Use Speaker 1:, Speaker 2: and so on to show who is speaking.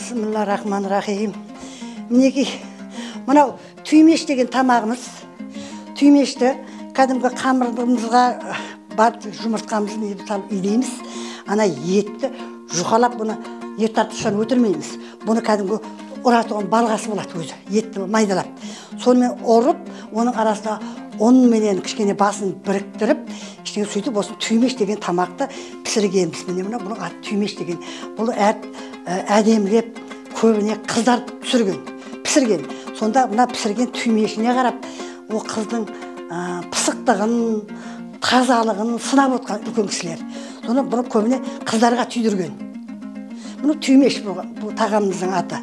Speaker 1: Бисмиллахиррахманиррахим. Мінекей, мынау түймеш деген тамағымыз. Түймешті кәдімгі қамырымызға бар жұмыртқамызды илейміз. Ана етті жұқалап бұны ет тартышан өтірмейміз. Бұны кәдімгі ұратуған балғасы болады өзі. Етті майдалап. Сонымен орып, оның арасында он менен кішкене басын біріктіріп, кішкене сөйтіп осы түймеш деген тамақты пісіргенбіз. Міне мына бұның аты түймеш деген. Бұл әдемілеп көбіне қыздар пісірген. Сонда мына пісірген түймешіне қарап, о қыздың пысықтығын, тазалығын сынап отқан үлкен кісілер. Соны бұны көбіне қыздарға түйдірген. Бұны түймеш бұл тағамымыздың аты.